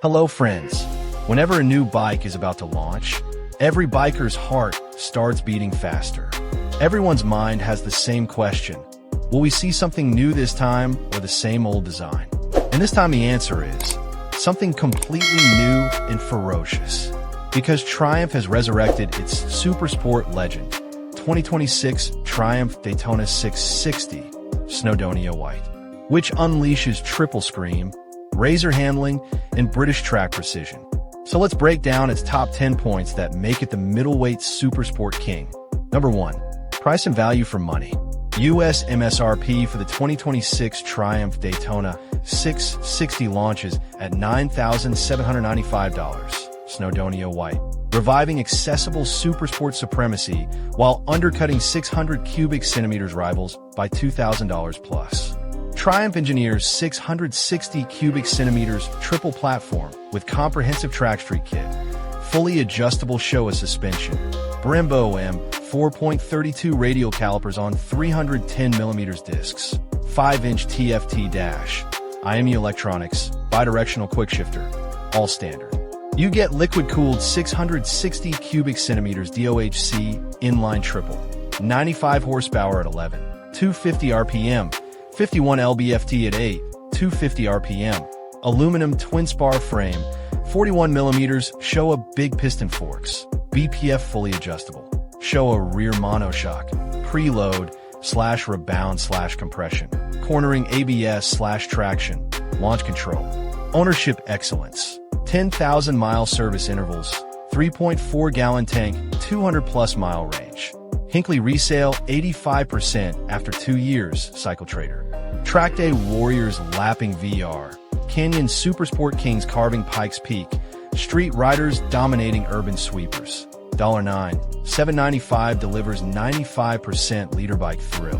Hello friends. Whenever a new bike is about to launch, every biker's heart starts beating faster. Everyone's mind has the same question. Will we see something new this time or the same old design? And this time the answer is something completely new and ferocious. Because Triumph has resurrected its super sport legend, 2026 Triumph Daytona 660 Snowdonia White, which unleashes triple scream, razor handling, and British track precision. So let's break down its top 10 points that make it the middleweight super sport king. Number 1. Price and value for money. US MSRP for the 2026 Triumph Daytona 660 launches at $9,795. Snowdonia White, reviving accessible supersport supremacy while undercutting 600 cubic centimeters rivals by $2,000 plus. Triumph engineers 660 cubic centimeters triple platform with comprehensive trackstreet kit, fully adjustable Showa suspension, Brembo M 4.32 radial calipers on 310mm discs, 5-inch TFT dash, IMU electronics, bidirectional quickshifter, all standard. You get liquid-cooled 660 cubic centimeters DOHC inline triple, 95 horsepower at 11, 250 RPM, 51 lb-ft at 8, 250 RPM, aluminum twin-spar frame, 41mm Showa big piston forks, BPF fully adjustable, Showa rear monoshock, preload/rebound/compression, cornering ABS/traction, launch control, ownership excellence. 10,000-mile service intervals, 3.4-gallon tank, 200-plus mile range. Hinckley resale 85% after 2 years, Cycle Trader. Track Day Warriors lapping VR. Canyon Supersport Kings carving Pikes Peak. Street Riders dominating urban sweepers. $9, $7.95 delivers 95% leader bike thrill.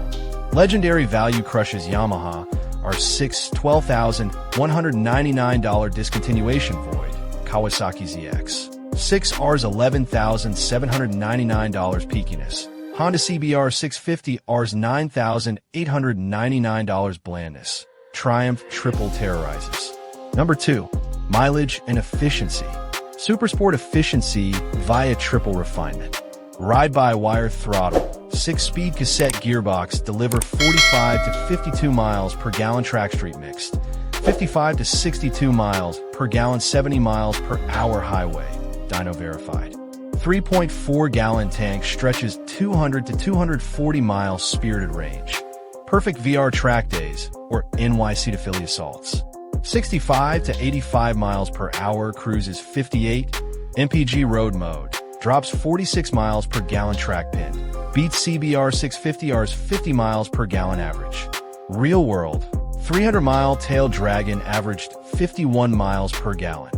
Legendary value crushes Yamaha R6 $12,199 discontinuation void. Kawasaki ZX-6R's $11,799 peakiness. Honda CBR650R's $9,899 blandness. Triumph triple terrorizes. Number 2. Mileage and efficiency. Supersport efficiency via triple refinement. Ride-by-wire throttle. 6-speed cassette gearbox deliver 45 to 52 miles per gallon trackstreet mixed, 55 to 62 miles per gallon 70 miles per hour highway, dyno verified. 3.4-gallon tank stretches 200 to 240 miles spirited range. Perfect VR track days or NYC to Philly assaults. 65 to 85 miles per hour cruises 58, MPG road mode, drops 46 miles per gallon track pin. Beats CBR650R's 50 miles per gallon average. Real world, 300-mile tail dragon averaged 51 miles per gallon.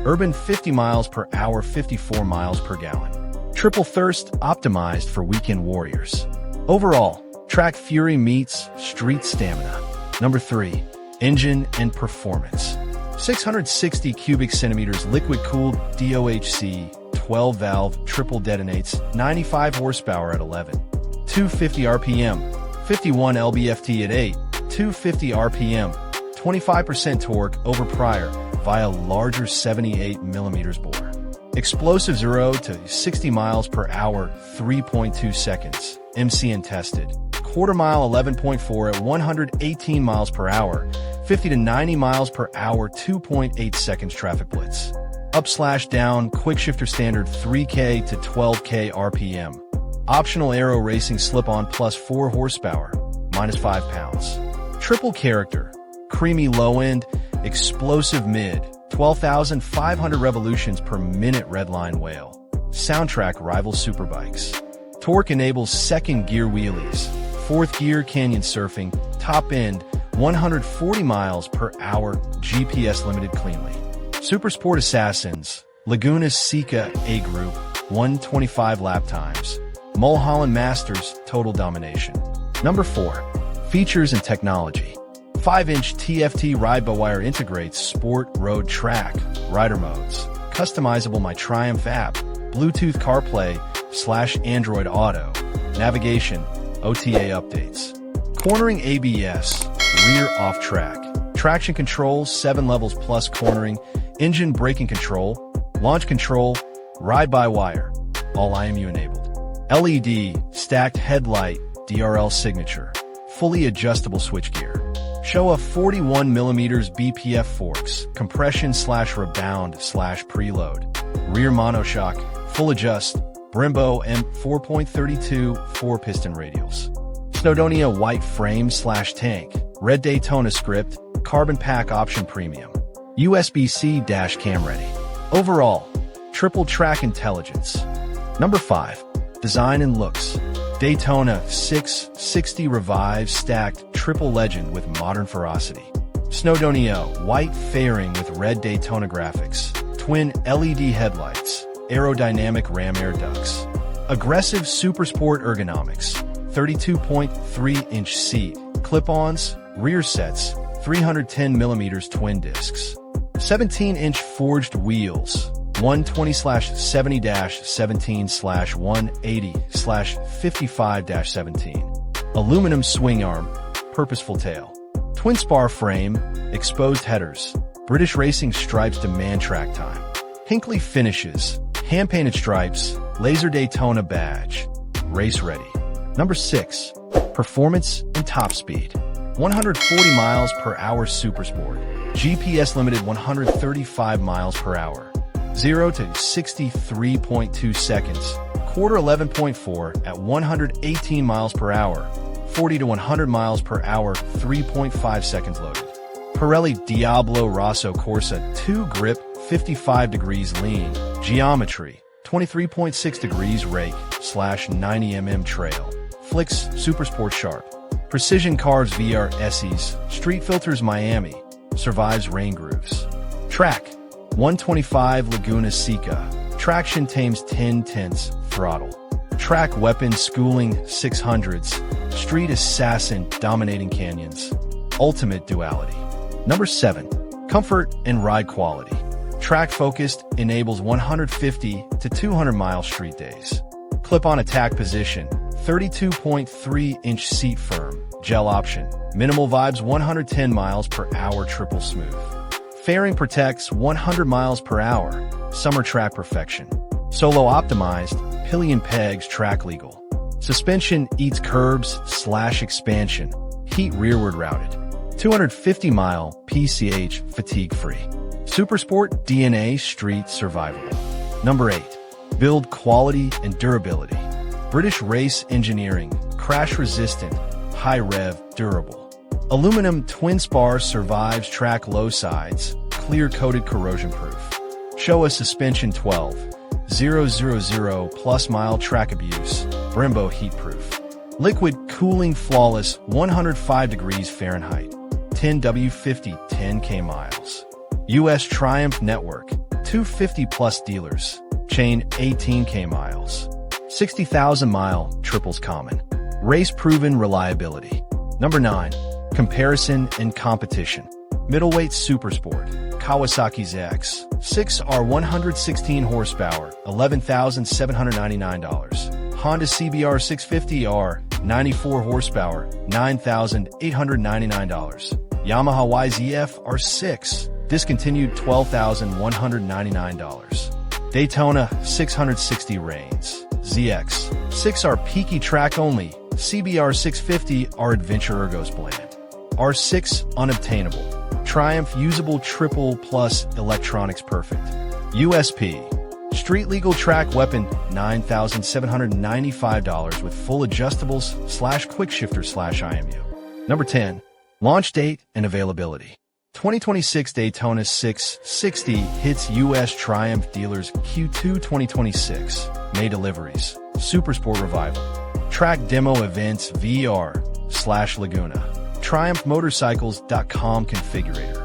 Urban 50 miles per hour, 54 miles per gallon. Triple thirst optimized for weekend warriors. Overall, track fury meets street stamina. Number 3, engine and performance. 660 cubic centimeters liquid-cooled DOHC 12-valve triple detonates 95 horsepower at 11, 250 RPM, 51 lb-ft at 8, 250 RPM, 25% torque over prior via larger 78mm bore. Explosive 0 to 60 miles per hour 3.2 seconds, MCN tested. Quarter mile 11.4 at 118 miles per hour, 50 to 90 miles per hour 2.8 seconds traffic blitz. Up/down, quickshifter standard 3K to 12K RPM. Optional aero racing slip-on plus 4 horsepower, minus 5 pounds. Triple character, creamy low-end, explosive mid, 12,500 revolutions per minute redline whale. Soundtrack rivals superbikes. Torque enables second gear wheelies, fourth gear canyon surfing, top end, 140 miles per hour, GPS limited cleanly. Supersport Assassins, Laguna Seca A Group, 125 lap times. Mulholland Masters, total domination. Number 4, features and technology. 5-inch TFT ride-by-wire integrates sport, road, track, rider modes. Customizable My Triumph app, Bluetooth CarPlay / Android Auto, navigation, OTA updates. Cornering ABS, rear off track. Traction control, 7 levels plus cornering, engine braking control, launch control, ride-by-wire, all IMU enabled. LED, stacked headlight, DRL signature, fully adjustable switchgear. Showa 41mm BPF forks, compression/rebound/preload. Rear monoshock, full adjust, Brembo M4.32 4-piston radials. Snowdonia white frame/tank, red Daytona script, carbon pack option premium. USB-C dash cam ready. Overall, triple track intelligence. Number 5. Design and looks. Daytona 660 revives stacked triple legend with modern ferocity. Snowdonia white fairing with red Daytona graphics, twin LED headlights, aerodynamic ram air ducts. Aggressive supersport ergonomics, 32.3-inch seat, clip-ons, rear sets, 310mm twin discs. 17-inch forged wheels, 120/70-17/180/55-17. Aluminum swing arm, purposeful tail. Twin spar frame, exposed headers. British Racing stripes demand track time. Hinkley finishes, hand-painted stripes, laser Daytona badge. Race ready. Number 6. Performance and top speed. 140 miles per hour Supersport. GPS limited 135 miles per hour. 0 to 63.2 seconds. Quarter 11.4 at 118 miles per hour. 40 to 100 miles per hour, 3.5 seconds loaded. Pirelli Diablo Rosso Corsa 2 grip, 55 degrees lean. Geometry, 23.6 degrees rake/90mm trail. Flicks Supersport Sharp. Precision Carves VR Essies. Street Filters Miami. Survives rain grooves. Track, 125 Laguna Seca. Traction tames 10/10 throttle. Track Weapon Schooling 600s. Street Assassin dominating canyons. Ultimate duality. Number 7. Comfort and ride quality. Track focused enables 150 to 200 mile street days. Clip-on attack position, 32.3-inch seat firm, gel option. Minimal vibes 110 miles per hour triple smooth. Fairing protects 100 miles per hour. Summer track perfection. Solo optimized, pillion pegs track legal. Suspension eats curbs/expansion. Heat rearward routed. 250-mile PCH fatigue-free. Supersport DNA street survivable. Number 8. Build quality and durability. British Race Engineering, crash-resistant, high-rev, durable. Aluminum twin spar survives track low sides, clear-coated corrosion-proof. Showa suspension 12,000 plus mile track abuse, Brembo heat-proof. Liquid cooling flawless, 105 degrees Fahrenheit. 10W50 10K miles. U.S. Triumph network, 250 plus dealers. Chain 18K miles. 60,000 mile triples common. Race proven reliability. Number 9. Comparison and competition. Middleweight Supersport. Kawasaki ZX-6R 116 horsepower, $11,799. Honda CBR650R 94 horsepower, $9,899. Yamaha YZF-R7 discontinued, $12,199. Daytona 660 reigns. ZX-6R peaky track only. CBR650R adventure ergos blend. R6 unobtainable. Triumph usable triple plus electronics perfect. USP street legal track weapon, $9,795 with full adjustables /quickshifter/IMU. Number 10. Launch date and availability. 2026 Daytona 660 hits U.S. Triumph dealers Q2 2026. May deliveries. Supersport revival. Track demo events VR/Laguna. TriumphMotorcycles.com configurator.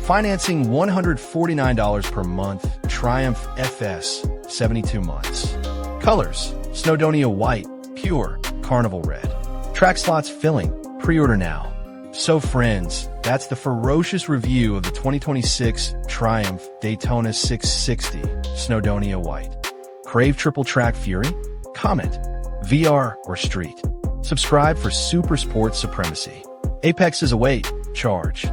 Financing $149 per month. Triumph FS 72 months. Colors: Snowdonia white, pure, carnival red. Track slots filling. Pre-order now. So friends, that's the ferocious review of the 2026 Triumph Daytona 660 Snowdonia white. Crave triple track fury? Comment, VR or street. Subscribe for super sport supremacy. Apexes await. Charge.